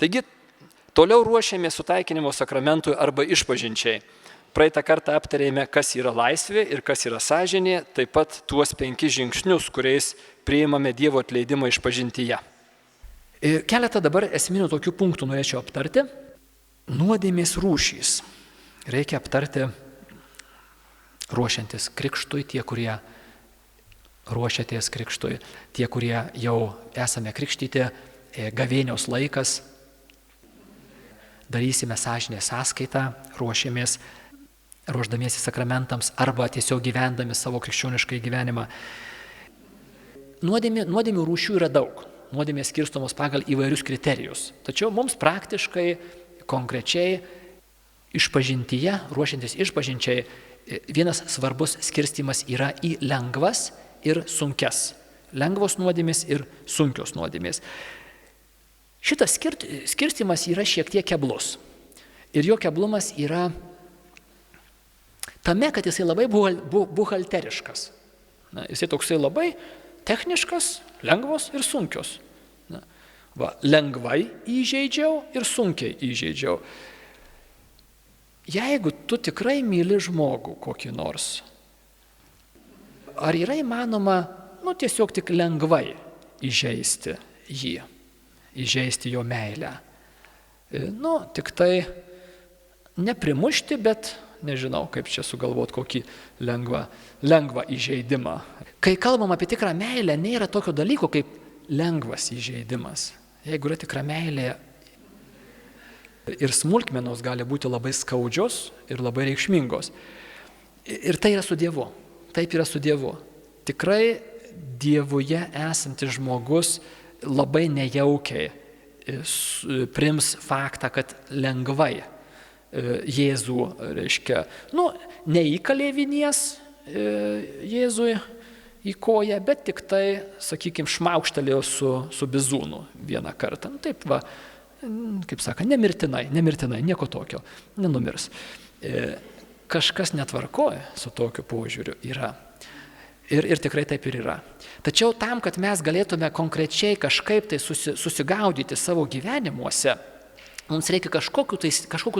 Taigi, toliau ruošiamės sutaikinimo sakramentui arba išpažinčiai. Praeitą kartą aptarėme, kas yra laisvė ir kas yra sąžinė, taip pat tuos 5 žingsnius, kuriais priimame Dievo atleidimą išpažintyje. Keletą dabar esminių tokių punktų norėčiau aptarti. Nuodėmės rūšys. Reikia aptarti ruošiantis krikštui, tie, kurie ruošiatės krikštui, tie, kurie jau esame krikštyti, gavėnios laikas, darysime sąžinės sąskaitą, ruošdamiesi sakramentams arba tiesiog gyvendami savo krikščioniškai gyvenimą. Nuodėmių rūšių yra daug. Nuodėmės skirstomos pagal įvairius kriterijus. Tačiau mums praktiškai, konkrečiai, išpažintyje, ruošiantis išpažinčiai, vienas svarbus skirstimas yra į lengvas ir sunkes. Lengvos nuodėmės ir sunkios nuodėmės. Šitas skirstimas yra šiek tiek keblus. Ir jo keblumas yra tame, kad jisai labai buhalteriškas. Jisai toksai labai techniškas, lengvos ir sunkios. Lengvai įžeidžiau ir sunkiai įžeidžiau. Jeigu tu tikrai myli žmogų kokį nors, ar yra įmanoma, tiesiog tik lengvai įžeisti jį, įžeisti jo meilę? Tik tai neprimušti, bet nežinau, kaip čia sugalvot kokį lengvą įžeidimą. Kai kalbam apie tikrą meilę, nėra tokio dalyko kaip lengvas įžeidimas. Jeigu yra tikra meilė, ir smulkmenos gali būti labai skaudžios ir labai reikšmingos. Ir tai yra su Dievu. Taip yra su Dievu. Tikrai Dievuje esantis žmogus labai nejaukiai priims faktą, kad lengvai Jėzų, neįkalė vinies Jėzui į koją, bet tik tai, sakykime, šmaukštelėjo su bizūnu vieną kartą. Taip va, kaip saka, nemirtinai, nieko tokio, nenumirs. Kažkas netvarkoja su tokiu požiūriu yra. Ir tikrai taip ir yra. Tačiau tam, kad mes galėtume konkrečiai kažkaip tai susigaudyti savo gyvenimuose, mums reikia kažkokių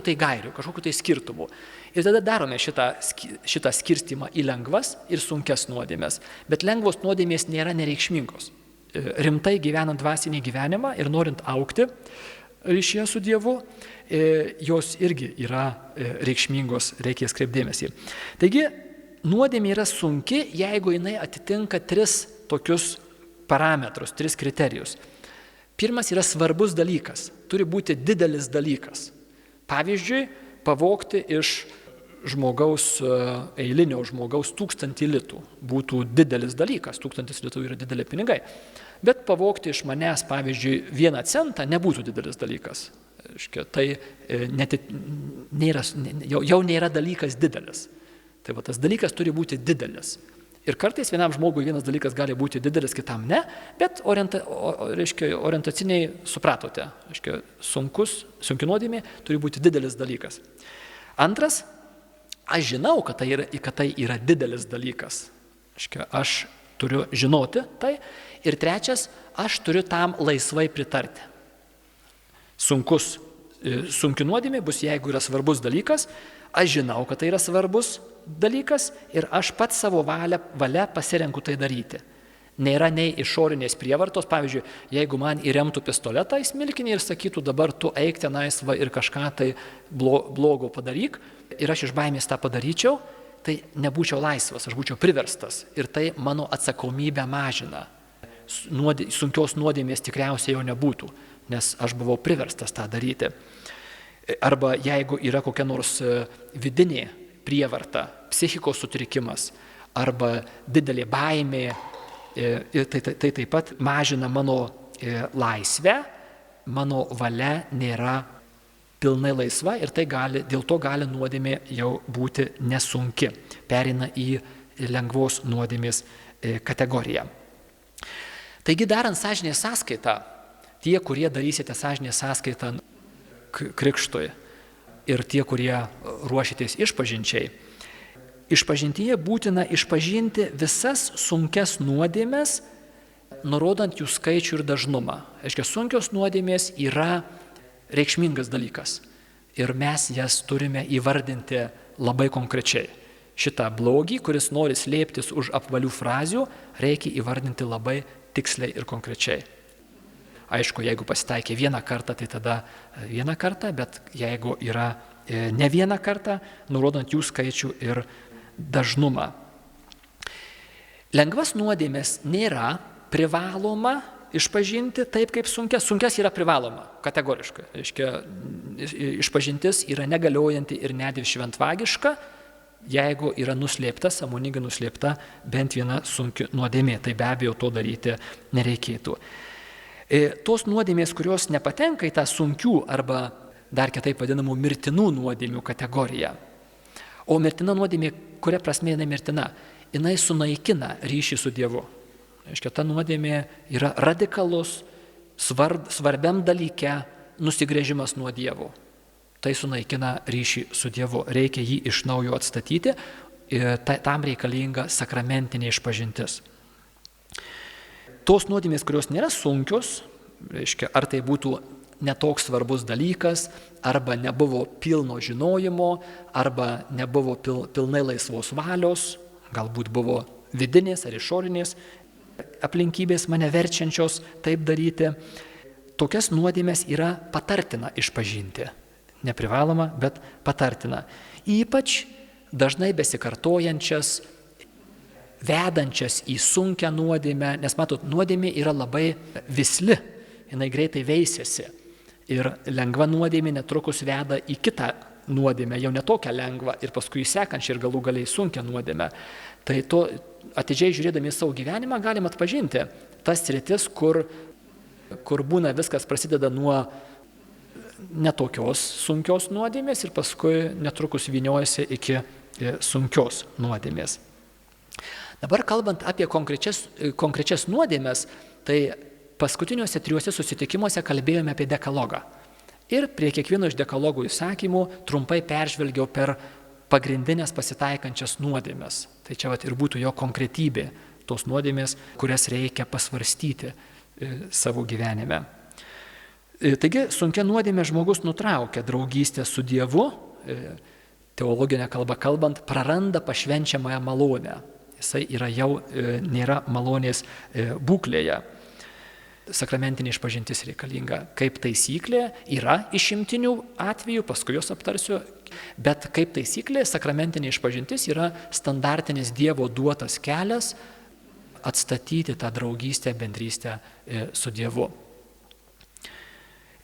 tai gairių, kažkokių tai skirtumų. Ir tada darome šitą skirstimą į lengvas ir sunkes nuodėmės. Bet lengvos nuodėmės nėra nereikšmingos. Rimtai gyvenant dvasinį gyvenimą ir norint augti ryšyje su Dievu, jos irgi yra reikšmingos, reikės kreipdėmėsi. Taigi, nuodėmė yra sunki, jeigu jinai atitinka 3 tokius parametrus, 3 kriterijus. Pirmas yra svarbus dalykas, turi būti didelis dalykas. Pavyzdžiui, pavogti iš eilinio žmogaus 1000 litų būtų didelis dalykas, 1000 litų yra dideli pinigai. Bet pavogti iš manęs, pavyzdžiui, 1 centą nebūtų didelis dalykas. Tai jau nėra dalykas didelis. Tai tas dalykas turi būti didelis. Ir kartais vienam žmogui vienas dalykas gali būti didelis, kitam ne, bet orientaciniai supratote. Sunki nuodėmė turi būti didelis dalykas. Antras, aš žinau, kad tai yra didelis dalykas. Aš turiu žinoti tai. Ir trečias, aš turiu tam laisvai pritarti. Sunki nuodėmė bus, jeigu yra svarbus dalykas, aš žinau, kad tai yra svarbus dalykas ir aš pats savo valia pasirenku tai daryti. Nėra nei išorinės prievartos, pavyzdžiui, jeigu man įremtų pistoletą į smilkinį ir sakytų, dabar tu eik tenais ir kažką tai blogo padaryk, ir aš iš baimės tą padaryčiau, tai nebūčiau laisvas, aš būčiau priverstas ir tai mano atsakomybę mažina. Sunkios nuodėmės tikriausiai jau nebūtų, nes aš buvau priverstas tą daryti. Arba jeigu yra kokia nors vidinė prievarta, psichikos sutrikimas arba didelė baimė, tai taip pat mažina mano laisvę, mano valia nėra pilnai laisva ir dėl to gali nuodėmė jau būti nesunki, pereina į lengvos nuodėmės kategoriją. Taigi darant sąžinės sąskaitą, tie, kurie darysite sąžinės sąskaitą krikštui ir tie, kurie ruošitės išpažinčiai, išpažintyje būtina išpažinti visas sunkes nuodėmes, nurodant jų skaičių ir dažnumą. Sunkios nuodėmės yra reikšmingas dalykas. Ir mes jas turime įvardinti labai konkrečiai. Šitą blogį, kuris nori slėptis už apvalių frazių, reikia įvardinti labai tiksliai ir konkrečiai. Aišku, jeigu pasitaikė vieną kartą, tai tada vieną kartą, bet jeigu yra ne vieną kartą, nurodant jų skaičių ir dažnumą. Lengvas nuodėmės nėra privaloma išpažinti taip, kaip sunkias. Sunkias yra privaloma, kategoriškai. Reiškia, išpažintis yra negaliojanti ir net ir šventvagiška, jeigu yra nuslėpta, sąmoningai nuslėpta bent viena sunki nuodėmė. Tai be abejo to daryti nereikėtų. Tos nuodėmės, kurios nepatenka į tą sunkių arba dar kitaip vadinamų mirtinų nuodėmių kategoriją. O mirtina nuodėmė, kuria prasme jinai mirtina? Jinai sunaikina ryšį su Dievu. Reiškia, ta nuodėmė yra radikalus, svarbiam dalyke nusigręžimas nuo Dievo. Tai sunaikina ryšį su Dievu. Reikia jį iš naujo atstatyti, tam reikalinga sakramentinė išpažintis. Tos nuodėmės, kurios nėra sunkios, reiškia, ar tai būtų netoks svarbus dalykas, arba nebuvo pilno žinojimo, arba nebuvo pilnai laisvos valios, galbūt buvo vidinės ar išorinės aplinkybės mane verčiančios taip daryti. Tokias nuodėmės yra patartina išpažinti. Neprivaloma, bet patartina. Ypač dažnai besikartojančias, vedančias į sunkią nuodėmę, nes matot, nuodėmė yra labai visli, jinai greitai veisiasi. Ir lengva nuodėmė netrukus veda į kitą nuodėmę, jau netokią lengvą ir paskui sekančią ir galų galiai sunkią nuodėmę. Tai to atidžiai žiūrėdami į savo gyvenimą galim atpažinti tas sritis, kur būna viskas prasideda nuo netokios sunkios nuodėmės ir paskui netrukus vyniojasi iki sunkios nuodėmės. Dabar kalbant apie konkrečias nuodėmės, tai paskutiniuose 3 susitikimuose kalbėjome apie dekalogą. Ir prie kiekvieno iš dekalogų įsakymų trumpai peržvelgiau per pagrindinės pasitaikančias nuodėmės. Tai čia ir būtų jo konkretybė, tos nuodėmės, kurias reikia pasvarstyti savo gyvenime. Taigi, sunkia nuodėmė žmogus nutraukia draugystę su Dievu, teologinė kalba kalbant, praranda pašvenčiamąją malonę. Jisai jau nėra malonės būklėje. Sakramentinė išpažintis reikalinga kaip taisyklė, yra išimtinių atvejų, paskui jos aptarsiu, bet kaip taisyklė sakramentinė išpažintis yra standartinis Dievo duotas kelias atstatyti tą draugystę, bendrystę su Dievu.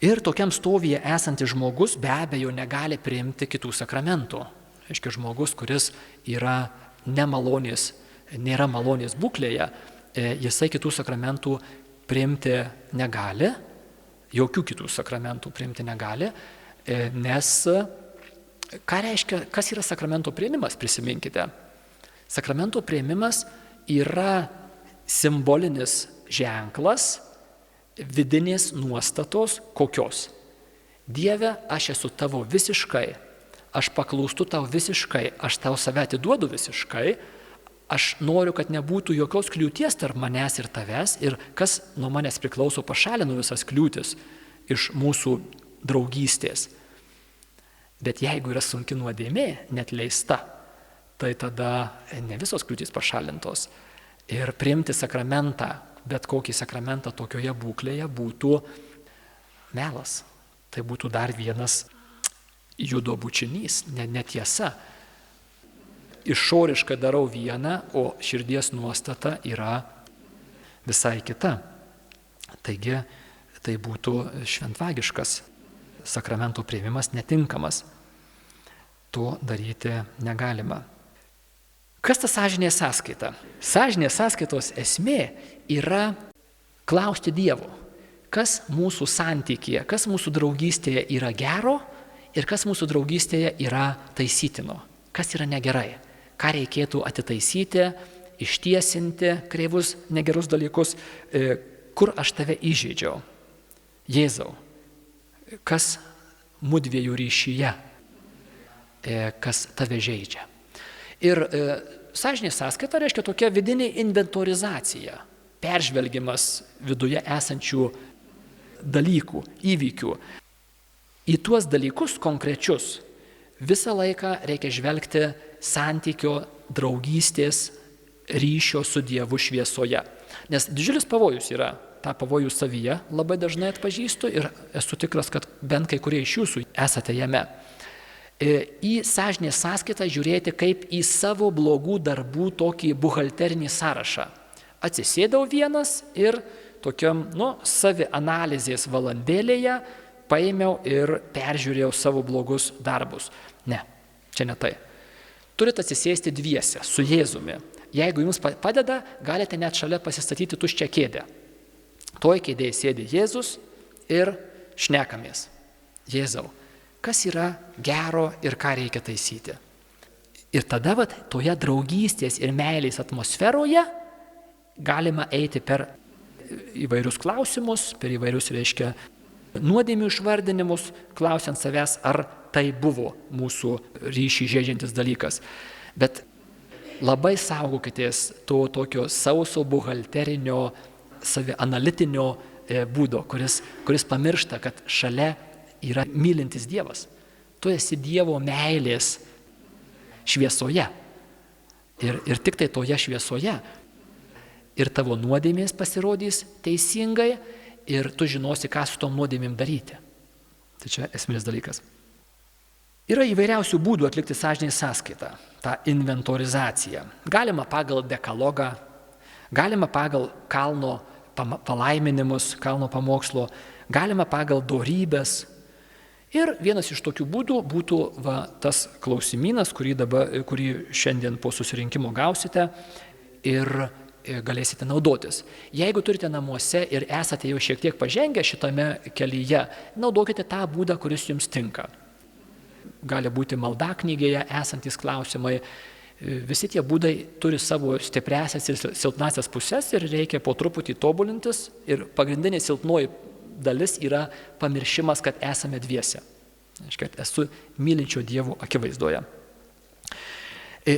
Ir tokiam stovyje esantis žmogus be abejo negali priimti kitų sakramentų. Aiškiai, žmogus, kuris yra nėra malonės būklėje, jisai kitų sakramentų priimti negali, jokių kitų sakramentų priimti negali, nes kas yra sakramento priėmimas, prisiminkite. Sakramento priėmimas yra simbolinis ženklas vidinės nuostatos kokios. Dieve, aš esu tavo visiškai, aš paklūstu tau visiškai, aš tau save atiduodu visiškai, aš noriu, kad nebūtų jokios kliūties tarp manęs ir tavęs ir kas nuo manęs priklauso pašalinu visas kliūtis iš mūsų draugystės. Bet jeigu yra sunki nuodėmė, net leista, tai tada ne visos kliūtys pašalintos. Ir priimti sakramentą, bet kokį sakramentą tokioje būklėje būtų melas. Tai būtų dar vienas judo bučinys, netiesa. Išoriškai darau vieną, o širdies nuostata yra visai kita. Taigi tai būtų šventvagiškas sakramento priėmimas, netinkamas. To daryti negalima. Kas ta sąžinės sąskaita? Sąžinės sąskaitos esmė yra klausti Dievo, kas mūsų santykėje, kas mūsų draugystėje yra gero ir kas mūsų draugystėje yra taisytino, kas yra negerai. Ką reikėtų atitaisyti, ištiesinti kreivus negerus dalykus, kur aš tave įžeidžiau. Jėzau, kas mudviejų ryšyje, kas tave žeidžia. Ir sąžinės sąskaita reiškia tokia vidinė inventorizacija, peržvelgimas viduje esančių dalykų, įvykių. į tuos dalykus konkrečius visą laiką reikia žvelgti santykio, draugystės, ryšio su Dievu šviesoje. Nes didžiulis pavojus yra, tą pavojų savyje labai dažnai atpažįstu ir esu tikras, kad bent kai kurie iš jūsų esate jame. Į sąžinės sąskaitą žiūrėti kaip į savo blogų darbų tokį buhalterinį sąrašą. Atsisėdau vienas ir tokiam, savianalizės valandėlėje paėmiau ir peržiūrėjau savo blogus darbus. Ne, čia ne tai. Turite atsisėsti dviese su Jėzumi. Jeigu jums padeda, galite net šalia pasistatyti tuščią kėdę. Toj kėdėje sėdi Jėzus ir šnekamės. Jėzau, kas yra gero ir ką reikia taisyti? Ir tada toje draugystės ir meilės atmosferoje galima eiti per įvairius klausimus, per įvairius, nuodėmių išvardinimus, klausiant savęs, ar tai buvo mūsų ryšį žeidžiantis dalykas. Bet labai saugokitės to tokio sauso buhalterinio, savianalitinio būdo, kuris pamiršta, kad šalia yra mylintis Dievas. Tu esi Dievo meilės šviesoje. Ir tik tai toje šviesoje ir tavo nuodėmės pasirodys teisingai ir tu žinosi, ką su tom nuodėmėm daryti. Tai čia esminis dalykas. Yra įvairiausių būdų atlikti sąžinės sąskaitą, tą inventorizaciją. Galima pagal dekalogą, galima pagal kalno palaiminimus, kalno pamokslo, galima pagal dorybės. Ir vienas iš tokių būdų būtų tas klausimynas, kurį šiandien po susirinkimo gausite ir galėsite naudotis. Jeigu turite namuose ir esate jau šiek tiek pažengę šitame kelyje, naudokite tą būdą, kuris jums tinka. Gali būti maldaknygėje esantis klausimai. Visi tie būdai turi savo stipriasias ir silpnasias pusės ir reikia po truputį tobulintis. Ir pagrindinė silpnoji dalis yra pamiršimas, kad esame dviese. Kad esu mylinčio Dievo akivaizdoje.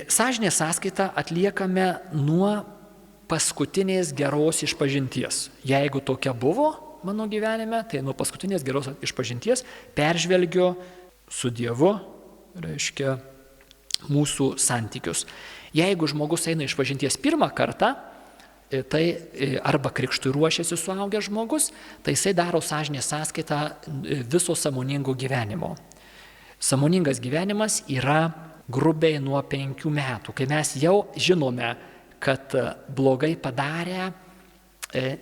Sąžinės sąskaitą atliekame nuo paskutinės geros išpažinties. Jeigu tokia buvo mano gyvenime, tai nuo paskutinės geros išpažinties peržvelgiu su Dievu, mūsų santykius. Jeigu žmogus eina išpažinties pirmą kartą, tai arba krikštui ruošiasi suaugęs žmogus, tai jisai daro sąžinės sąskaitą viso sąmoningo gyvenimo. Sąmoningas gyvenimas yra grubiai nuo 5 metų, kai mes jau žinome, kad blogai padarę,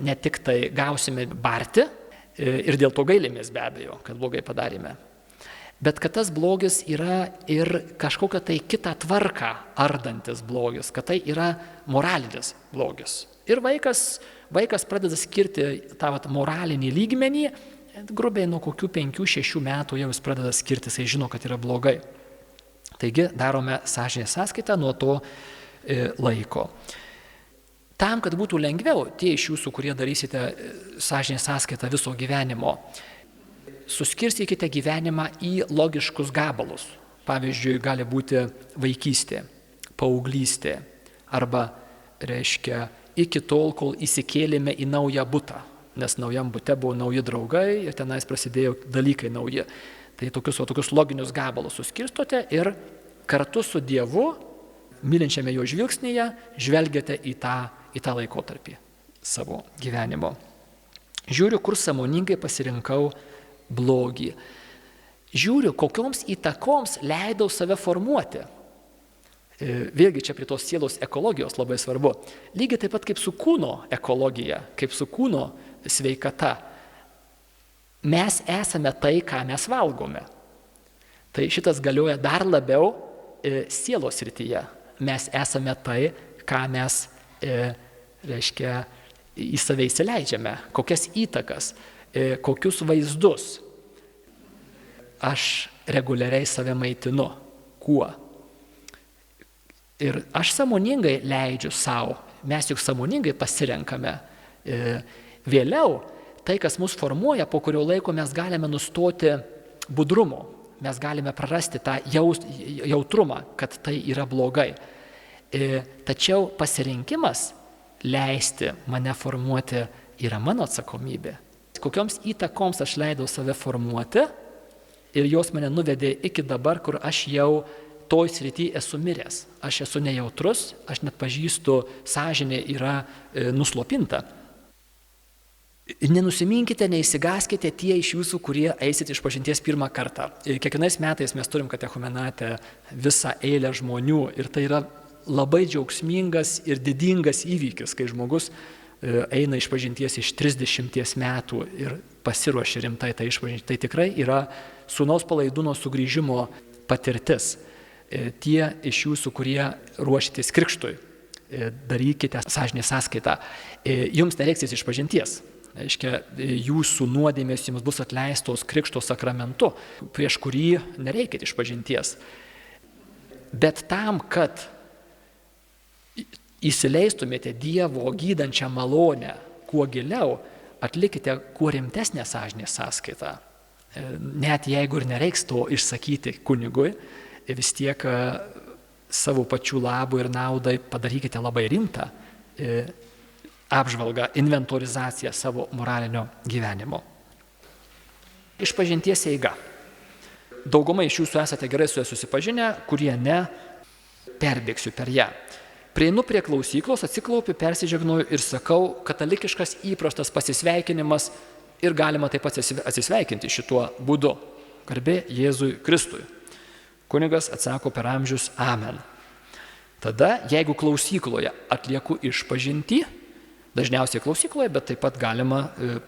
ne tik tai gausime barti ir dėl to gailimės be abejo, kad blogai padarėme, bet kad tas blogis yra ir kažkokia tai kitą tvarką ardantis blogis, kad tai yra moralinis blogis. Ir vaikas pradeda skirti tą moralinį lygmenį, grubiai nuo kokių 5-6 metų jau jis pradeda skirti, jis žino, kad yra blogai. Taigi darome sąžinės sąskaitą nuo to laiko. Tam, kad būtų lengviau, tie iš jūsų, kurie darysite sąžinės sąskaitą viso gyvenimo, suskirstykite gyvenimą į logiškus gabalus. Pavyzdžiui, gali būti vaikystė, paauglystė arba, iki tol, kol įsikėlėme į naują butą, nes naujam bute buvo nauji draugai ir tenais prasidėjo dalykai nauji. Tai tokius loginius gabalus suskirstote ir kartu su Dievu, mylinčiame jo žvilgsnyje, žvelgiate į tą laikotarpį savo gyvenimo. Žiūriu, kur sąmoningai pasirinkau blogį. Žiūriu, kokioms įtakoms leidau save formuoti. Vėlgi čia prie tos sielos ekologijos labai svarbu. Lygiai taip pat kaip su kūno ekologija, kaip su kūno sveikata. Mes esame tai, ką mes valgome. Tai šitas galioja dar labiau sielos srityje. Mes esame tai, ką mes, į save įsileidžiame, kokias įtakas, kokius vaizdus. Aš reguliariai save maitinu. Kuo? Ir aš sąmoningai leidžiu savo, mes juk sąmoningai pasirenkame. Vėliau, tai, kas mus formuoja, po kurio laiko mes galime nustoti budrumo. Mes galime prarasti tą jautrumą, kad tai yra blogai. Tačiau pasirinkimas leisti mane formuoti yra mano atsakomybė. Kokioms įtakoms aš leidau save formuoti ir jos mane nuvedė iki dabar, kur aš jau toj srity esu miręs. Aš esu nejautrus, aš net pažįstu, sąžinė yra nuslopinta. Nenusiminkite, neįsigaskite tie iš jūsų, kurie eisit išpažinties pirmą kartą. Ir kiekvienais metais mes turim katechumenate visą eilę žmonių ir tai yra labai džiaugsmingas ir didingas įvykis, kai žmogus eina išpažinties iš 30 metų ir pasiruošia rimtai tą išpažinti. Tai tikrai yra sūnaus palaidūno sugrįžimo patirtis. Tie iš jūsų, kurie ruošitės krikštui, darykite sąžinės sąskaitą. Jums nereiks išpažinties. Reiškia, jūsų nuodėmės jums bus atleistos krikšto sakramentu, prieš kurį nereikia išpažinties. Bet tam, kad įsileistumėte Dievo gydančią malonę kuo giliau, atlikite kuo rimtesnę sąžinės sąskaitą. Net jeigu ir nereiks to išsakyti kunigui, vis tiek savo pačių labų ir naudai padarykite labai rimtą apžvalgą, inventorizaciją savo moralinio gyvenimo. Išpažinties eiga. Dauguma iš jūsų esate gerai su ja susipažinę, kurie ne, perbėgsiu per ją. Prieinu prie klausyklos, atsiklaupiu, persižegnoju ir sakau, katalikiškas įprastas pasisveikinimas ir galima taip pat atsisveikinti šituo būdu. Garbė Jėzui Kristui. Kunigas atsako per amžius amen. Tada, jeigu klausykloje atlieku išpažintį, dažniausiai klausykloje, bet taip pat galima,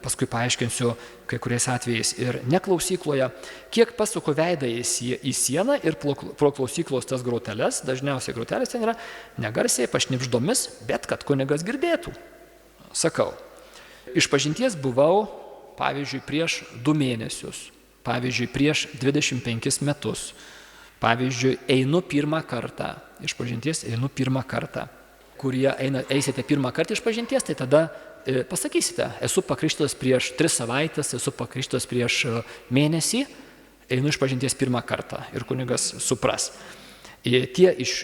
paskui paaiškinsiu kai kuriais atvejais ir neklausykloje, kiek pasuku veidą į sieną ir pro klausyklos tas groteles, dažniausiai grotelės ten yra negarsiai pašnipždomis, bet kad kunigas girdėtų. Sakau, išpažinties buvau, pavyzdžiui, prieš 2 mėnesius, pavyzdžiui, prieš 25 metus, pavyzdžiui, einu pirmą kartą, išpažinties einu pirmą kartą. Kurie eisite pirmą kartą išpažinties, tai tada pasakysite, esu pakrikštytas prieš 3 savaitės, esu pakrikštytas prieš mėnesį, einu išpažinties pirmą kartą ir kunigas supras. Tie iš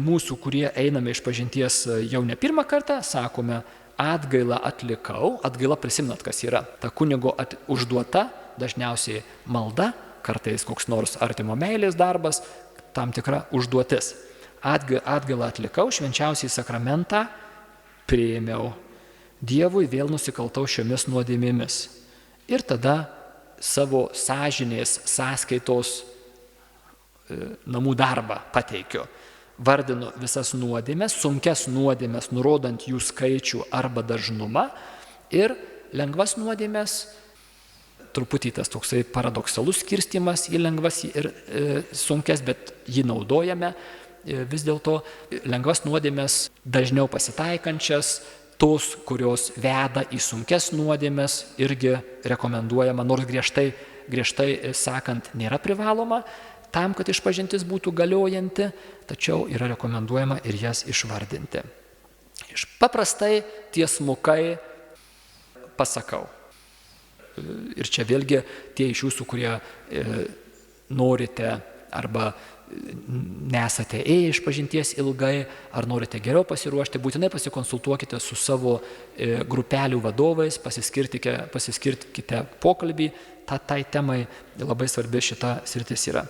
mūsų, kurie einame išpažinties jau ne pirmą kartą, sakome, atgailą atlikau, atgaila prisimenat, kas yra, ta kunigo užduota, dažniausiai malda, kartais koks nors artimo meilės darbas, tam tikra užduotis. Atgailą atlikau, švenčiausiai sakramentą priėmiau, Dievui vėl nusikaltau šiomis nuodėmėmis. Ir tada savo sąžinės sąskaitos namų darbą pateikiu. Vardinu visas nuodėmės, sunkias nuodėmės, nurodant jų skaičių arba dažnumą ir lengvas nuodėmės, truputį tas toksai paradoksalus skirstimas į lengvas ir sunkes, bet jį naudojame. Vis dėlto lengvas nuodėmės dažniau pasitaikančias, tos, kurios veda į sunkes nuodėmės, irgi rekomenduojama, nors griežtai sakant, nėra privaloma, tam, kad išpažintis būtų galiojanti, tačiau yra rekomenduojama ir jas išvardinti. Paprastai tiesmukai pasakau. Ir čia vėlgi tie iš jūsų, kurie norite arba nesate ėję išpažinties ilgai, ar norite geriau pasiruošti, būtinai pasikonsultuokite su savo grupelių vadovais, pasiskirkite pokalbį, tai temai labai svarbi šita sritis yra.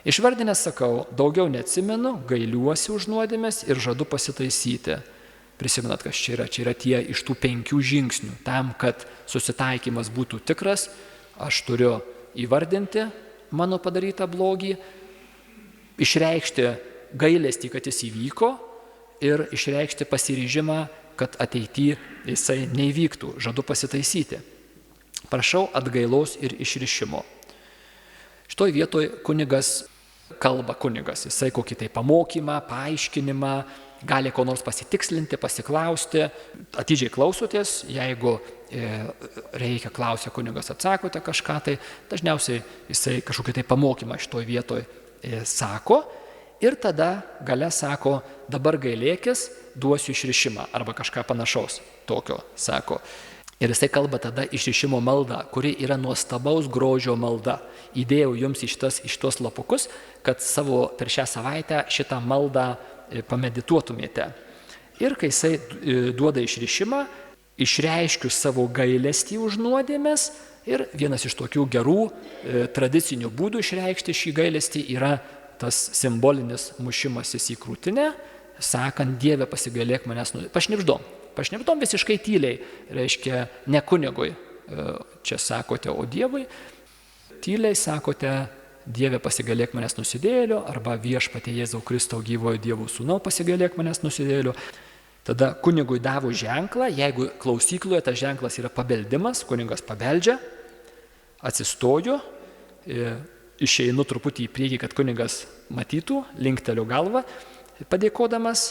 Išvardinęs sakau, daugiau neatsimenu, gailiuosi už nuodėmes ir žadu pasitaisyti. Prisimenat, kas čia yra? Čia yra tie iš tų 5 žingsnių. Tam, kad susitaikymas būtų tikras, aš turiu įvardinti mano padarytą blogį, išreikšti gailestį, kad jis įvyko ir išreikšti pasiryžimą, kad ateityje jisai neįvyktų, žadu pasitaisyti. Prašau atgailos ir išrišimo. Šitoj vietoj kunigas kalba, jisai kokį tai pamokymą, paaiškinimą, gali ko nors pasitikslinti, pasiklausti, atidžiai klausotės, jeigu reikia klausia kunigas, atsakote kažką, tai dažniausiai jisai kažkokį tai pamokymą šitoj vietoj sako ir tada gale sako, dabar gailėkis, duosiu išrišimą arba kažką panašaus tokio sako. Ir jisai kalba tada išrišimo maldą, kuri yra nuostabaus grožio malda. Įdėjau jums į šitos lapukus, kad per šią savaitę šitą maldą pamedituotumėte. Ir kai jisai duoda išrišimą, išreiškiu savo gailestį už nuodėmes Ir vienas iš tokių gerų tradicinių būdų išreikšti šį gailestį yra tas simbolinis mušimasis į krūtinę, sakant, Dieve pasigailėk manęs, pašnibždom visiškai tyliai, reiškia ne kunigui, čia sakote, o Dievui, tyliai sakote, Dieve pasigailėk manęs nusidėjėlio, arba Viešpatie Jėzau Kristau gyvojo Dievo sūnau pasigailėk manęs nusidėjėlio. Tada kunigui davus ženklą, jeigu klausykloje tas ženklas yra pabeldimas, kunigas pabeldžia, atsistoju, išeinu truputį į priekį, kad kunigas matytų, linkteliu galvą, padėkodamas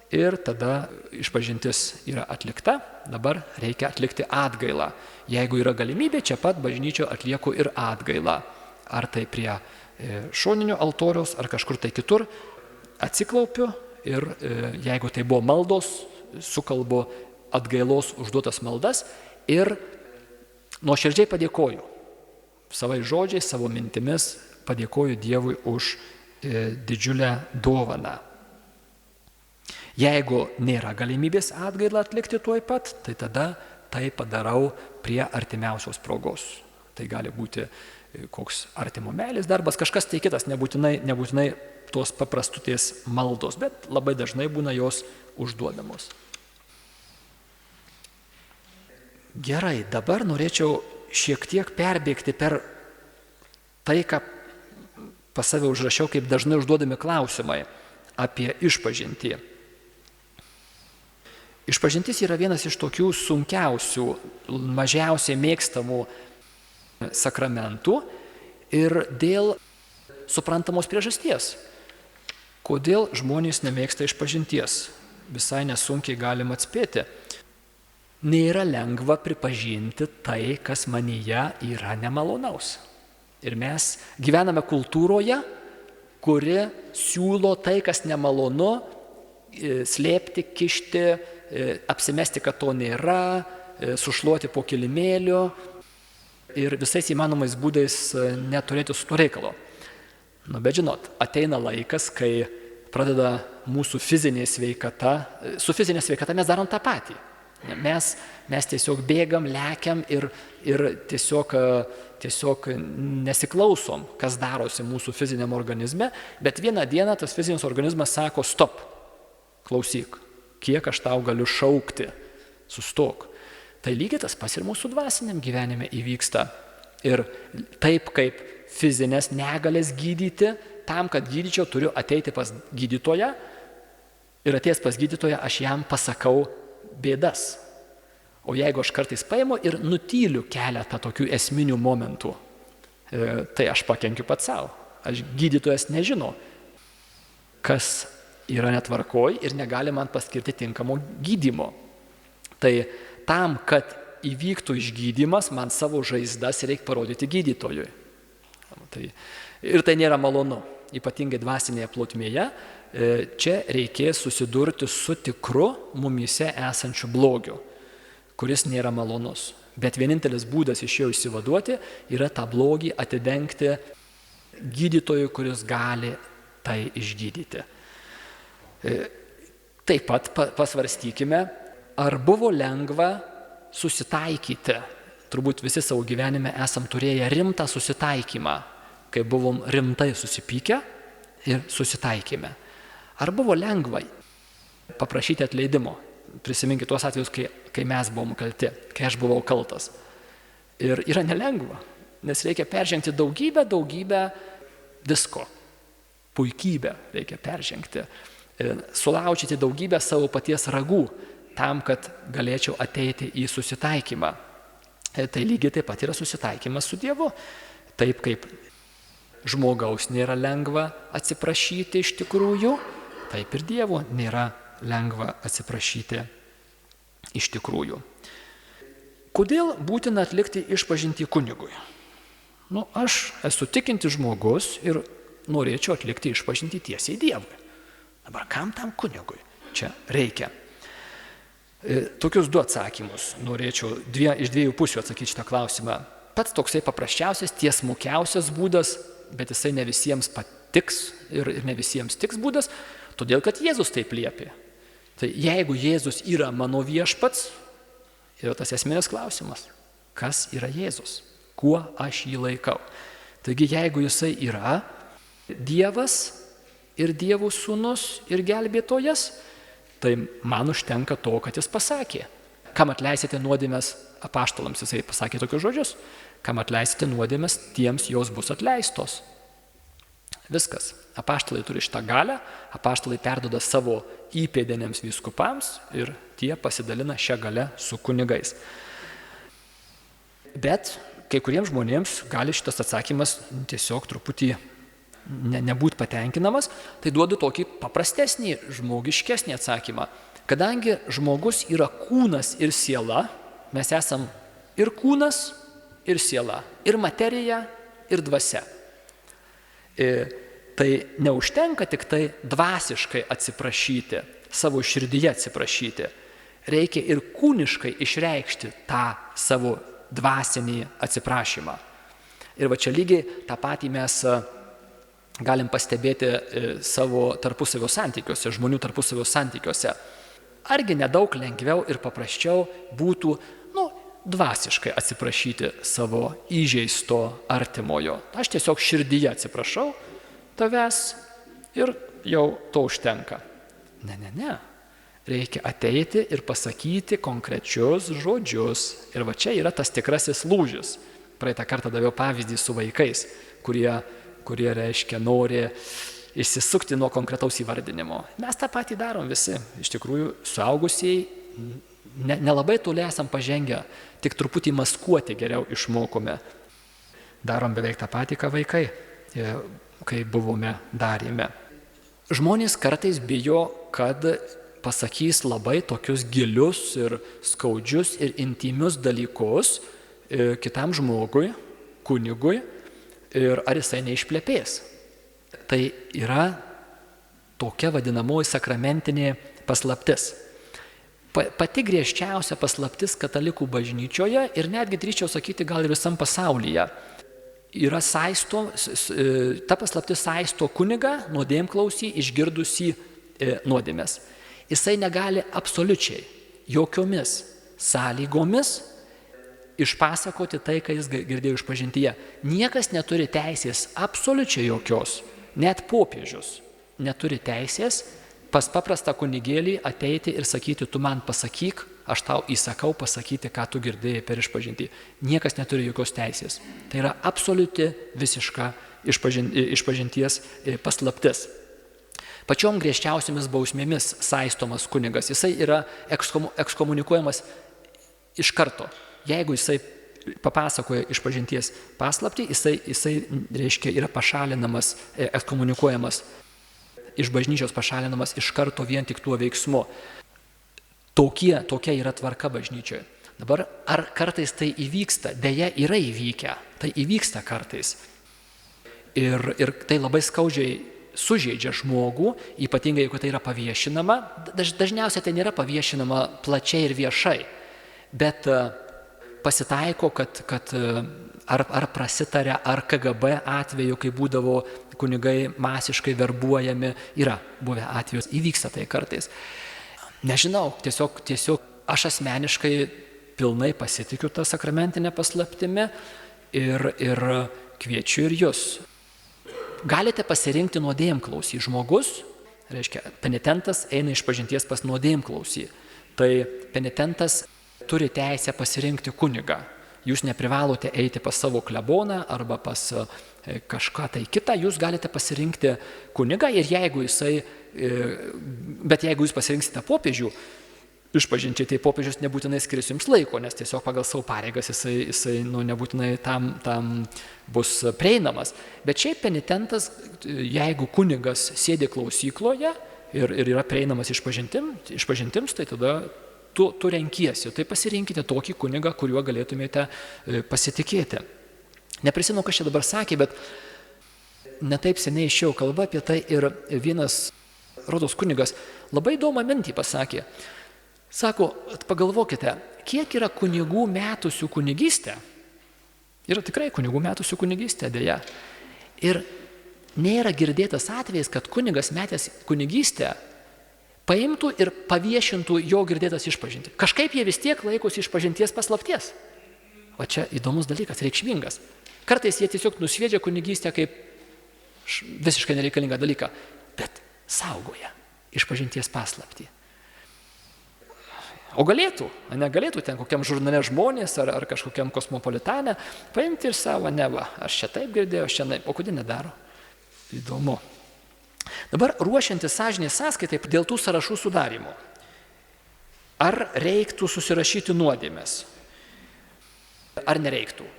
ir tada išpažintis yra atlikta, dabar reikia atlikti atgailą. Jeigu yra galimybė, čia pat bažnyčio atlieku ir atgailą. Ar tai prie šoninio altoriaus, ar kažkur tai kitur, atsiklaupiu ir jeigu tai buvo maldos, sukalbu atgailos užduotas maldas ir nuoširdžiai padėkoju. Savai žodžiais, savo mintimis padėkoju Dievui už didžiulę dovaną. Jeigu nėra galimybės atgailą atlikti tuoj pat, tai tada tai padarau prie artimiausios progos. Tai gali būti koks artimo meilės darbas, kažkas tai kitas, nebūtinai tos paprastutės maldos, bet labai dažnai būna jos užduodamos. Gerai, dabar norėčiau šiek tiek perbėgti per tai, ką pas save užrašiau, kaip dažnai užduodami klausimai apie išpažintį. Išpažintis yra vienas iš tokių sunkiausių, mažiausiai mėgstamų sakramentų ir dėl suprantamos priežasties. Kodėl žmonės nemėgsta išpažinties? Visai nesunkiai galima atspėti. Nėra lengva pripažinti tai, kas manyje yra nemalonaus. Ir mes gyvename kultūroje, kuri siūlo tai, kas nemalonu, slėpti, kišti, apsimesti, kad to nėra, sušluoti po kilimėliu ir visais įmanomais būdais neturėti su to reikalo. Bet žinot, ateina laikas, kai pradeda mūsų fizinė sveikata, su fizinė sveikata mes darom tą patį. Mes tiesiog bėgam, lekiam ir tiesiog nesiklausom, kas darosi mūsų fiziniam organizme, bet vieną dieną tas fizinis organizmas sako, stop, klausyk, kiek aš tau galiu šaukti, sustok. Tai lygiai tas pats ir mūsų dvasiniam gyvenime įvyksta. Ir taip kaip fizinės negalės gydyti, tam, kad gydyčiau, turiu ateiti pas gydytoją ir atėjęs pas gydytoją aš jam pasakau bėdas. O jeigu aš kartais paimu ir nutyliu keletą tokių esminių momentų, tai aš pakenkiu pats savo. Aš gydytojas nežino, kas yra netvarkoj ir negali man paskirti tinkamo gydymo. Tai tam, kad įvyktų išgydymas, man savo žaizdas reikia parodyti gydytojui. Ir tai nėra malonu, ypatingai dvasinėje plotmėje. Čia reikės susidurti su tikru mumyse esančiu blogiu, kuris nėra malonus. Bet vienintelis būdas iš jo išsivaduoti yra tą blogį atidengti gydytojui, kuris gali tai išgydyti. Taip pat pasvarstykime, ar buvo lengva susitaikyti. Turbūt visi savo gyvenime esam turėję rimtą susitaikymą, kai buvom rimtai susipykę ir susitaikėme. Ar buvo lengva paprašyti atleidimo? Prisiminkite tuos atvejus, kai mes buvom kalti, kai aš buvau kaltas. Ir yra nelengva, nes reikia peržengti daugybę visko. Puikybę reikia peržengti. Sulaužyti daugybę savo paties ragų tam, kad galėčiau ateiti į susitaikymą. Tai lygiai taip pat yra susitaikymas su Dievu. Taip kaip žmogaus nėra lengva atsiprašyti iš tikrųjų, taip ir Dievo nėra lengva atsiprašyti iš tikrųjų. Kodėl būtina atlikti išpažintį kunigui? Aš esu tikintis žmogus ir norėčiau atlikti išpažintį tiesiai Dievui. Dabar kam tam kunigui čia reikia? Tokius du atsakymus norėčiau iš dviejų pusių atsakyti šitą klausimą. Pats toksai paprasčiausias, tiesmukiausias būdas, bet jisai ne visiems patiks ir ne visiems tiks būdas, todėl kad Jėzus taip liepė. Tai jeigu Jėzus yra mano viešpats, yra tas esminis klausimas, kas yra Jėzus? kuo aš jį laikau. Taigi jeigu jisai yra Dievas ir Dievo sūnus ir gelbėtojas, tai man užtenka to, kad jis pasakė. Kam atleisite nuodėmes apaštalams, jisai pasakė tokius žodžius. Kam atleisite nuodėmes, tiems jos bus atleistos. Viskas. Apaštalai turi šitą galią, apaštalai perduoda savo įpėdiniams vyskupams ir tie pasidalina šią galę su kunigais. Bet kai kuriems žmonėms gali šitas atsakymas tiesiog truputį nebūti patenkinamas, tai duodu tokį paprastesnį, žmogiškesnį atsakymą. Kadangi žmogus yra kūnas ir siela, mes esam ir kūnas, ir siela, ir materija, ir dvasia. Tai neužtenka tik tai dvasiškai atsiprašyti, savo širdyje atsiprašyti. Reikia ir kūniškai išreikšti tą savo dvasinį atsiprašymą. Ir va čia lygiai tą patį mes galim pastebėti savo tarpusavio santykiuose, žmonių tarpusavio santykiuose. Argi nedaug lengviau ir paprasčiau būtų, dvasiškai atsiprašyti savo įžeisto artimojo. Aš tiesiog širdyje atsiprašau tavęs ir jau to užtenka. Ne. Reikia ateiti ir pasakyti konkrečius žodžius. Ir va čia yra tas tikrasis lūžis. Praeitą kartą daviau pavyzdį su vaikais, kurie reiškia nori išsisukti nuo konkretaus įvardinimo. Mes tą patį darom visi. Iš tikrųjų, suaugusieji nelabai toli esam pažengę, tik truputį maskuoti geriau išmokome. Darom beveik tą patį, ką vaikai, kai buvome darėme. Žmonės kartais bijo, kad pasakys labai tokius gilius ir skaudžius ir intimius dalykus kitam žmogui, kunigui, ir ar jisai neišplepės. Tai yra tokia vadinamoji sakramentinė paslaptis. Pati griežčiausia paslaptis katalikų bažnyčioje ir netgi drįsčiau sakyti gal ir visam pasaulyje. Yra ta paslaptis saisto kunigą nuodėmklausį išgirdusį nuodėmes. Jisai negali absoliučiai jokiomis sąlygomis išpasakoti tai, ką jis girdėjo išpažintyje. Niekas neturi teisės absoliučiai jokios, net popiežius neturi teisės pas paprastą kunigėlį ateiti ir sakyti, tu man pasakyk, aš tau įsakau pasakyti, ką tu girdėjai per išpažintį. Niekas neturi jokios teisės. Tai yra absoliuti visiška išpažinties paslaptis. Pačiom griežčiausiamis bausmėmis saistomas kunigas, jisai yra ekskomunikuojamas iš karto. Jeigu jisai papasakoja išpažinties paslaptį, jisai reiškia yra pašalinamas, ekskomunikuojamas, iš bažnyčios pašalinamas iš karto vien tik tuo veiksmu. Tokia yra tvarka bažnyčioje. Dabar ar kartais tai įvyksta? Deja, yra įvykę. Tai įvyksta kartais. Ir tai labai skaudžiai sužeidžia žmogų, ypatingai jeigu tai yra paviešinama. Dažniausiai tai nėra paviešinama plačiai ir viešai, bet pasitaiko, kad ar prasitarė, ar KGB atveju, kai būdavo kunigai masiškai verbuojami, yra buvę atvejus, įvyksta tai kartais. Nežinau, tiesiog aš asmeniškai pilnai pasitikiu tą sakramentinę paslaptimi ir kviečiu ir jūs. Galite pasirinkti nuodėmklausį. Žmogus, reiškia, penitentas eina išpažinties pas nuodėmklausį. Tai penitentas turi teisę pasirinkti kunigą. Jūs neprivalote eiti pas savo kleboną arba pas kažką tai kitą, jūs galite pasirinkti kunigą ir jeigu jūs pasirinksite popiežių išpažinčiai, tai popiežius nebūtinai skirs jums laiko, nes tiesiog pagal savo pareigas jisai nebūtinai tam bus prieinamas. Bet šiaip penitentas, jeigu kunigas sėdi klausykloje ir yra prieinamas išpažintims, tai tada tu renkiesi, tai pasirinkite tokį kunigą, kuriuo galėtumėte pasitikėti. Neprisimenu, kas čia dabar sakė, bet netaip seniai išėjo kalba apie tai ir vienas rodos kunigas labai įdomą mintį pasakė. Sako, pagalvokite, kiek yra kunigų metusių kunigystę. Yra tikrai kunigų metusių kunigystę, dėja. Ir nėra girdėtas atvejis, kad kunigas metęs kunigystę paimtų ir paviešintų jo girdėtas išpažintį. Kažkaip jie vis tiek laikosi išpažinties paslapties. va čia įdomus dalykas, reikšmingas. Kartais jie tiesiog nusviedžia kunigystę kaip visiškai nereikalingą dalyką, bet saugoja išpažinties paslaptį. O galėtų, negalėtų ten kokiam žurnale Žmonės ar kažkokiam Kosmopolitane paimti ir savo, aš čia taip girdėjau, aš čia naip, o kodėl nedaro? Įdomu. Dabar ruošiantis sąžinės sąskaitai dėl tų sąrašų sudarimo. Ar reiktų susirašyti nuodėmes? Ar nereiktų?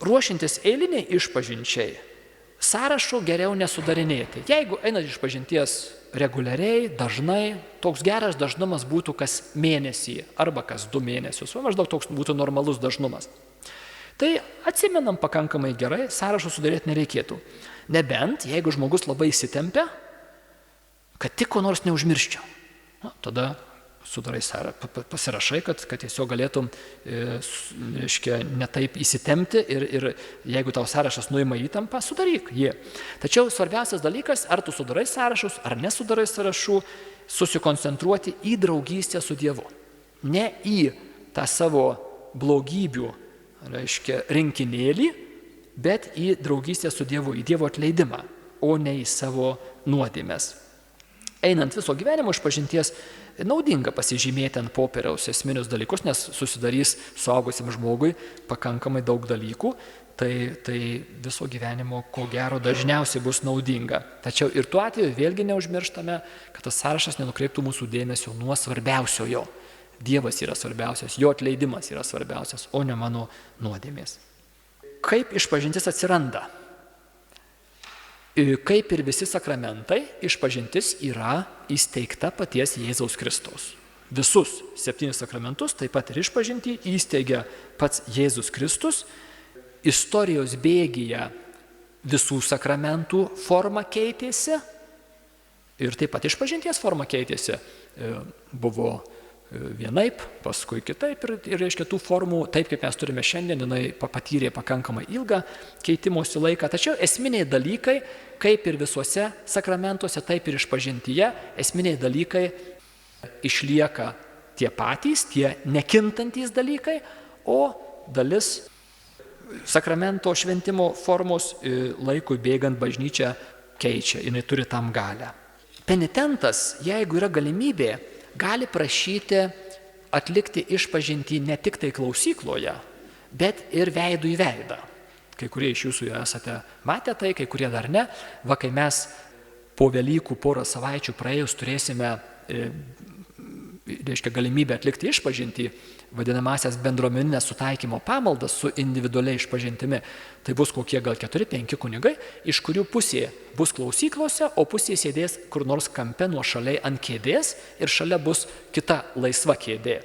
Ruošiantis eiliniai išpažinčiai, sąrašo geriau nesudarinėti. Jeigu einat išpažinties reguliariai, dažnai, toks geras dažnumas būtų kas mėnesį arba kas 2 mėnesius, maždaug toks būtų normalus dažnumas. Tai atsimenam pakankamai gerai, sąrašo sudaryti nereikėtų. Nebent, jeigu žmogus labai įsitempia, kad tik ko nors neužmirščiau. Tada sudarai pasirašai, kad tiesiog galėtum ne taip įsitempti ir jeigu tau sąrašas nuima įtampą, sudaryk jį. Tačiau svarbiausias dalykas, ar tu sudarai sąrašus, ar nesudarai sąrašų, susikoncentruoti į draugystę su Dievu. Ne į tą savo blogybių, rinkinėlį, bet į draugystę su Dievu, į Dievo atleidimą, o ne į savo nuodėmes. Einant viso gyvenimo išpažinties, naudinga pasižymėti ant popieriaus esminius dalykus, nes susidarys suaugusiam žmogui pakankamai daug dalykų, tai viso gyvenimo ko gero dažniausiai bus naudinga. Tačiau ir tuo atveju vėlgi neužmirštame, kad tas sąrašas nenukreiptų mūsų dėmesio nuo svarbiausiojo. Dievas yra svarbiausias, jo atleidimas yra svarbiausias, o ne mano nuodėmės. Kaip išpažintis atsiranda? Kaip ir visi sakramentai, išpažintis yra įsteigta paties Jėzaus Kristaus. Visus 7 sakramentus, taip pat ir išpažintį, įsteigia pats Jėzus Kristus. Istorijos bėgyje visų sakramentų forma keitėsi ir taip pat išpažinties forma keitėsi. Buvo vienaip, paskui kitaip ir reiškia tų formų, taip kaip mes turime šiandien, jinai patyrė pakankamai ilgą keitimosi laiką. Tačiau esminiai dalykai, kaip ir visuose sakramentuose, taip ir išpažintyje, esminiai dalykai išlieka tie patys, tie nekintantys dalykai, o dalis sakramento šventimo formos laikui bėgant bažnyčia keičia, jinai turi tam galią. Penitentas, jeigu yra galimybė, gali prašyti atlikti išpažintį ne tik tai klausykloje, bet ir veidų į veidą. Kai kurie iš jūsų esate matę tai, kai kurie dar ne. Va, kai mes po Velykų porą savaičių praėjus turėsime galimybę atlikti išpažintį, vadinamasias bendruomeninės sutaikymo pamaldas su individualiai išpažintimi, tai bus kokie gal 4-5 kunigai, iš kurių pusė bus klausyklose, o pusė sėdės kur nors kampe nuošaliai ant kėdės ir šalia bus kita laisva kėdė.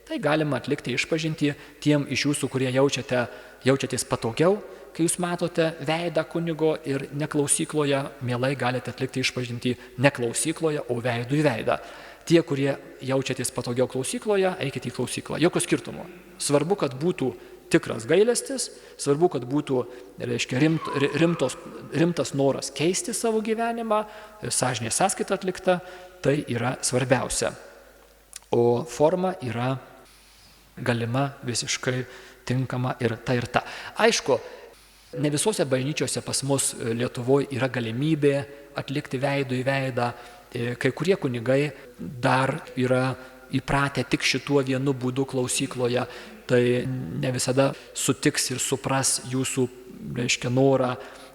Tai galima atlikti išpažintį tiem iš jūsų, kurie jaučiatės patogiau, kai jūs matote veidą kunigo ir neklausykloje, mielai galite atlikti išpažintį neklausykloje, o veidų į veidą. Tie, kurie jaučiatės patogiau klausykloje, eikite į klausyklą. Jokio skirtumo. Svarbu, kad būtų tikras gailestis, svarbu, kad būtų rimtas noras keisti savo gyvenimą, sąžinės sąskaita atlikta, tai yra svarbiausia. O forma yra galima, visiškai tinkama ir ta ir ta. Aišku, ne visose bažnyčiose pas mus Lietuvoje yra galimybė atlikti veidų į veidą. Kai kurie kunigai dar yra įpratę tik šituo vienu būdu klausykloje, tai ne visada sutiks ir supras jūsų norą.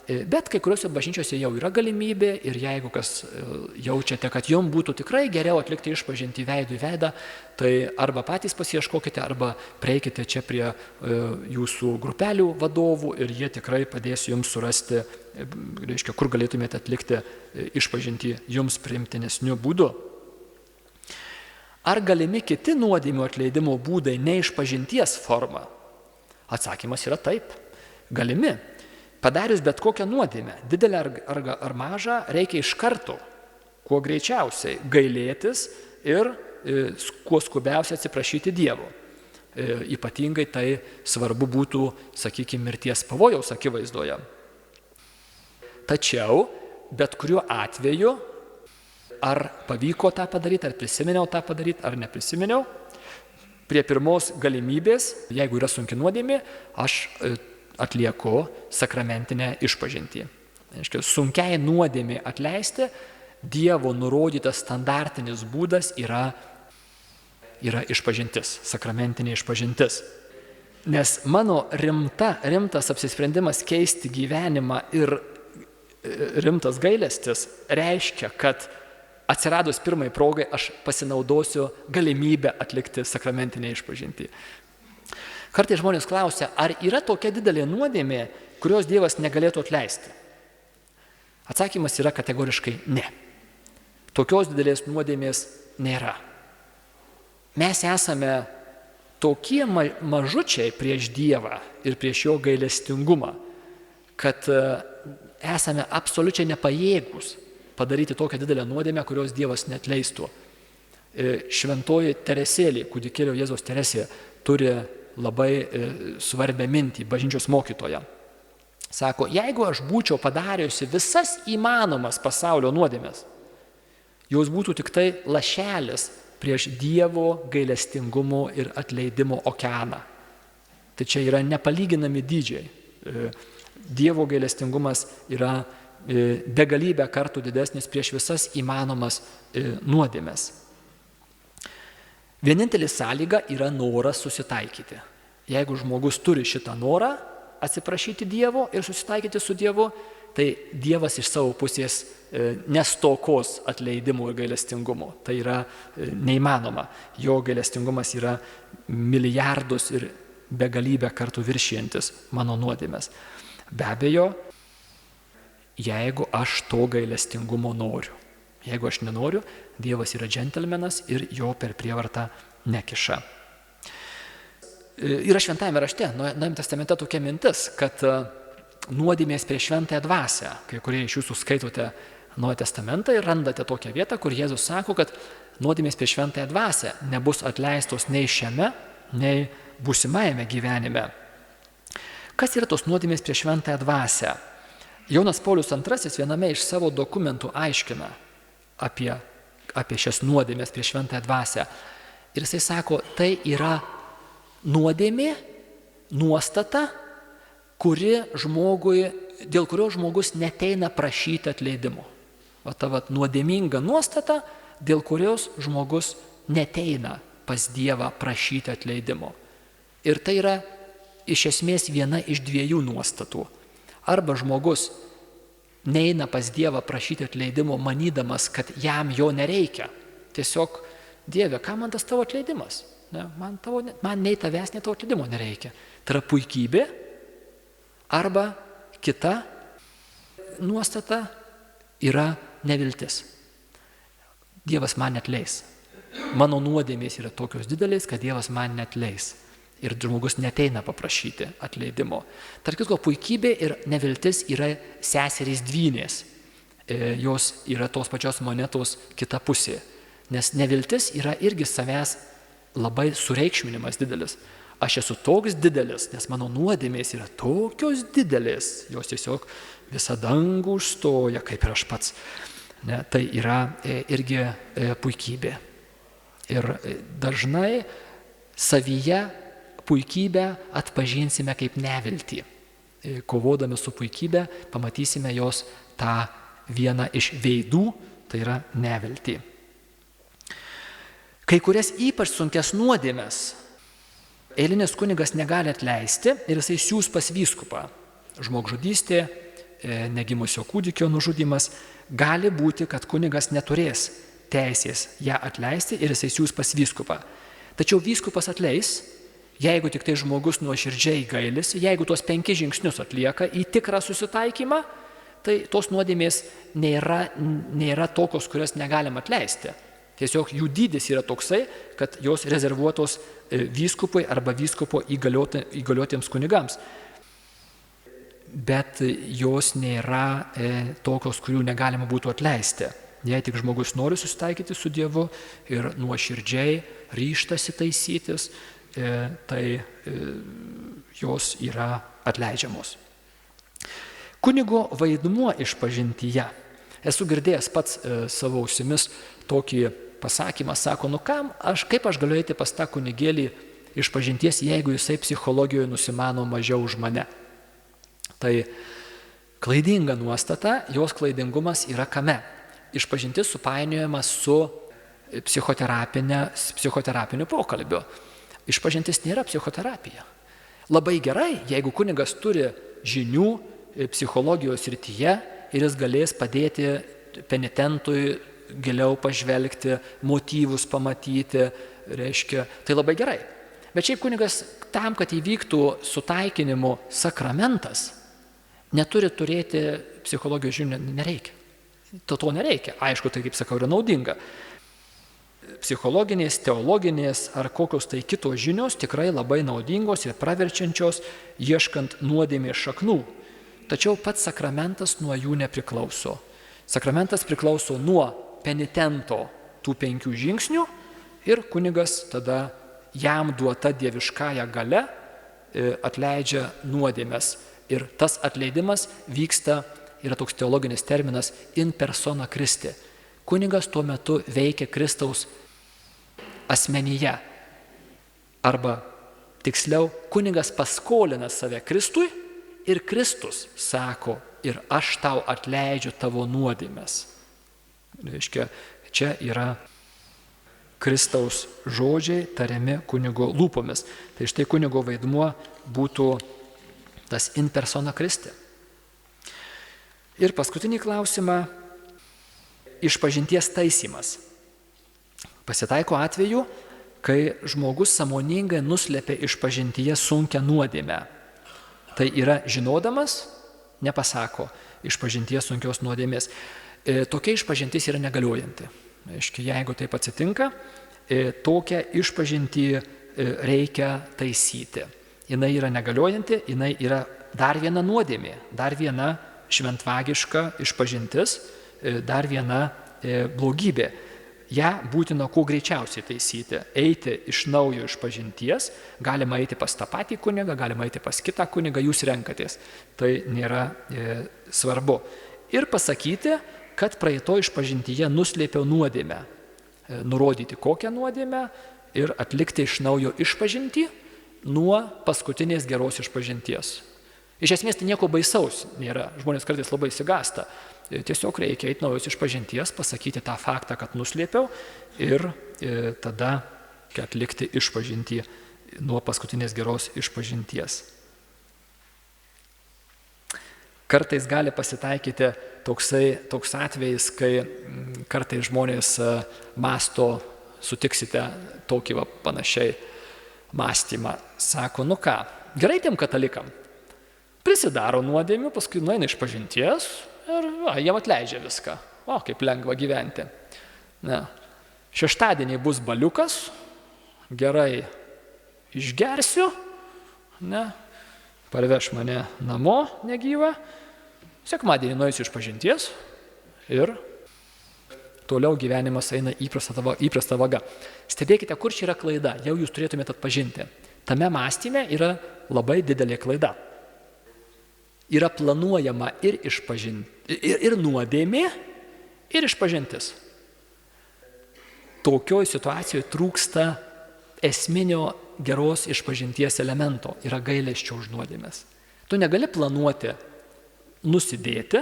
Bet kai kuriuose bažnyčiose jau yra galimybė ir jeigu kas jaučiate, kad jums būtų tikrai geriau atlikti išpažintį veidų į veidą, tai arba patys pasiieškokite, arba prieikite čia prie jūsų grupelių vadovų ir jie tikrai padės jums surasti, kur galėtumėte atlikti išpažintį jums priimtinesniu būdu. Ar galimi kiti nuodėmių atleidimo būdai ne išpažinties forma? Atsakymas yra taip. Galimi. Padarius bet kokią nuodėmę, didelę ar mažą, reikia iš karto, kuo greičiausiai gailėtis ir kuo skubiausiai atsiprašyti Dievo. Ypatingai tai svarbu būtų, sakykime, mirties pavojaus akivaizdoje. Tačiau, bet kuriuo atveju, ar pavyko tą padaryti, ar prisiminiau tą padaryti, ar neprisiminiau, prie pirmos galimybės, jeigu yra sunki nuodėmė, aš atlieku sakramentinę išpažintį. Reiškia, sunkiai nuodėmė atleisti Dievo nurodytas standartinis būdas yra išpažintis, sakramentinė išpažintis. Nes mano rimtas apsisprendimas keisti gyvenimą ir rimtas gailestis reiškia, kad atsiradus pirmai progai aš pasinaudosiu galimybę atlikti sakramentinę išpažintį. Kartais žmonės klausia, ar yra tokia didelė nuodėmė, kurios Dievas negalėtų atleisti? Atsakymas yra kategoriškai ne. Tokios didelės nuodėmės nėra. Mes esame tokie mažučiai prieš Dievą ir prieš jo gailestingumą, kad esame absoliučiai nepajėgūs padaryti tokią didelę nuodėmę, kurios Dievas neatleistų. Šventoji Teresėlė, kūdikėlio Jėzaus Teresė, turi labai svarbią mintį, bažnyčios mokytoja. Sako, jeigu aš būčiau padariusi visas įmanomas pasaulio nuodėmės, jos būtų tik tai lašelis prieš Dievo gailestingumo ir atleidimo okeaną. Tai čia yra nepalyginami dydžiai. Dievo gailestingumas yra begalybę kartų didesnis prieš visas įmanomas nuodėmes. Vienintelis sąlyga yra noras susitaikyti. Jeigu žmogus turi šitą norą atsiprašyti Dievo ir susitaikyti su Dievu, tai Dievas iš savo pusės nestokos atleidimo ir gailestingumo. Tai yra neįmanoma. Jo gailestingumas yra milijardus ir begalybę kartų viršijantis mano nuodėmes. Be abejo, jeigu aš to gailestingumo noriu. Jeigu aš nenoriu, Dievas yra džentelmenas ir jo per prievartą nekiša. Yra Šventajame rašte, Naujajame testamente tokia mintis, kad nuodėmės prieš šventąją dvasią. Kai kurie iš jūsų skaitote Naująjį testamentą ir randate tokią vietą, kur Jėzus sako, kad nuodėmės prieš šventąją dvasią nebus atleistos nei šiame, nei būsimajame gyvenime. Kas yra tos nuodėmės prieš šventąją dvasią? Jonas Paulius II viename iš savo dokumentų aiškina apie šias nuodėmės prieš šventąją dvasią. Ir jisai sako, tai yra nuodėmė, nuostata, dėl kurio žmogus neteina prašyti atleidimo. Ta nuodėminga nuostata, dėl kurios žmogus neteina pas Dievą prašyti atleidimo. Ir tai yra iš esmės viena iš dviejų nuostatų. Arba žmogus neina pas Dievą prašyti atleidimo, manydamas, kad jam jo nereikia. Tiesiog, Dieve, ką man tas tavo atleidimas? Man nei tavęs, nei tavo atleidimo nereikia. Tai yra puikybė. Arba kita nuostata yra neviltis. Dievas man neatleis. Mano nuodėmės yra tokios didelės, kad Dievas man neatleis. Ir žmogus neteina paprašyti atleidimo. Tarp kitko, puikybė ir neviltis yra seserys dvynės. Jos yra tos pačios monetos kita pusė. Nes neviltis yra irgi savęs labai sureikšminimas didelis. Aš esu toks didelis, nes mano nuodėmės yra tokios didelės, jos tiesiog visą dangų užstoja, kaip ir aš pats. Tai yra irgi puikybė. Ir dažnai savyje puikybę atpažinsime kaip neviltį. Kovodami su puikybė pamatysime jos tą vieną iš veidų, tai yra neviltį. Kai kurias ypač sunkias nuodėmes eilinis kunigas negali atleisti ir jisai siūs pas vyskupą. Žmogžudystė, negimusio kūdikio nužudymas, gali būti, kad kunigas neturės teisės ją atleisti ir jisai siūs pas vyskupą. Tačiau vyskupas atleis, jeigu tik tai žmogus nuoširdžiai gailisi, jeigu tuos 5 žingsnius atlieka į tikrą susitaikymą, tai tos nuodėmės nėra tokios, kurias negalim atleisti. Tiesiog jų dydis yra toksai, kad jos rezervuotos vyskupui arba vyskupo įgaliotiems kunigams. Bet jos nėra tokios, kurių negalima būtų atleisti. Jei tik žmogus nori susitaikyti su Dievu ir nuoširdžiai ryžtasi taisytis, tai jos yra atleidžiamos. Kunigo vaidmuo išpažintyje. Esu girdėjęs pats savo ausimis tokį pasakymas, sako, kaip aš galiu eiti pas tą kunigėlį išpažinties, jeigu jisai psichologijoje nusimano mažiau už mane. Tai klaidinga nuostata, jos klaidingumas yra kame? Išpažintis supainiojama su psichoterapiniu pokalbiu. Išpažintis nėra psichoterapija. Labai gerai, jeigu kunigas turi žinių psichologijos srityje ir jis galės padėti penitentui giliau pažvelgti, motyvus pamatyti, reiškia, tai labai gerai. Bet šiaip kunigas tam, kad įvyktų sutaikinimo sakramentas, neturi turėti psichologijos žinių, nereikia. To nereikia. Aišku, tai, kaip sakau, yra naudinga. Psichologinės, teologinės ar kokios tai kitos žinios tikrai labai naudingos ir praverčiančios, ieškant nuodėmės šaknų. Tačiau pats sakramentas nuo jų nepriklauso. Sakramentas priklauso nuo penitento tų 5 žingsnių ir kunigas tada jam duota dieviškąja galia atleidžia nuodėmes. Ir tas atleidimas vyksta, yra toks teologinis terminas, in persona Christi. Kunigas tuo metu veikia Kristaus asmenyje. Arba tiksliau, kunigas paskolina save Kristui ir Kristus sako, ir aš tau atleidžiu tavo nuodėmes. Reiškia, čia yra Kristaus žodžiai tariami kunigo lūpomis. Tai štai kunigo vaidmuo būtų tas in persona Christi. Ir paskutinį klausimą – išpažinties taisymas. Pasitaiko atveju, kai žmogus sąmoningai nuslėpia išpažintyje sunkią nuodėmę. Tai yra žinodamas, nepasako išpažinties sunkios nuodėmės. Tokia išpažintis yra negaliojanti. Jeigu taip atsitinka, tokią išpažintį reikia taisyti. Jinai yra negaliojanti, jinai yra dar viena nuodėmė, dar viena šventvagiška išpažintis, dar viena blogybė. Ja būtina kuo greičiausiai taisyti, eiti iš naujo išpažinties, galima eiti pas tą patį kunigą, galima eiti pas kitą kunigą, jūs renkatės. Tai nėra svarbu. Ir pasakyti, kad praeito išpažintyje nuslėpiau nuodėmę, nurodyti kokią nuodėmę ir atlikti iš naujo išpažintį nuo paskutinės geros išpažinties. Iš esmės tai nieko baisaus nėra, žmonės kartais labai išsigąsta. Tiesiog reikia eiti naujos išpažinties, pasakyti tą faktą, kad nuslėpiau ir tada atlikti išpažintį nuo paskutinės geros išpažinties. Kartais gali pasitaikyti toks atvejis, kai kartais žmonės mąsto, sutiksite tokį panašiai mąstymą. Sako, gerai tiem katalikam, prisidaro nuodėmių, paskui nueina išpažinties ir jiem atleidžia viską. Kaip lengva gyventi. Šeštadienį bus baliukas, gerai išgersiu, parveš mane namo negyvą, sekmadienį nueisiu išpažinties ir toliau gyvenimas eina įprasta vaga. Stebėkite, kur čia yra klaida, jau jūs turėtumėte atpažinti. Tame mąstyme yra labai didelė klaida. Yra planuojama ir nuodėmė, ir išpažintis. Tokioj situacijoje trūksta esminio geros išpažinties elemento, yra gailesčio už nuodėmes. Tu negali planuoti nusidėti,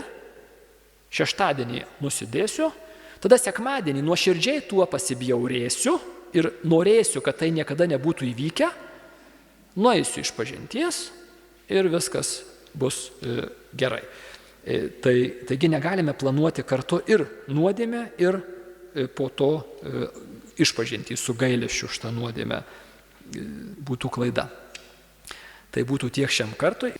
šeštadienį nusidėsiu, tada sekmadienį nuoširdžiai tuo pasibjaurėsiu ir norėsiu, kad tai niekada nebūtų įvykę, nueisiu išpažinties ir viskas bus gerai. Taigi negalime planuoti kartu ir nuodėmę, ir po to išpažinti su gailesčiu už tą nuodėmę būtų klaida. Tai būtų tiek šiam kartui.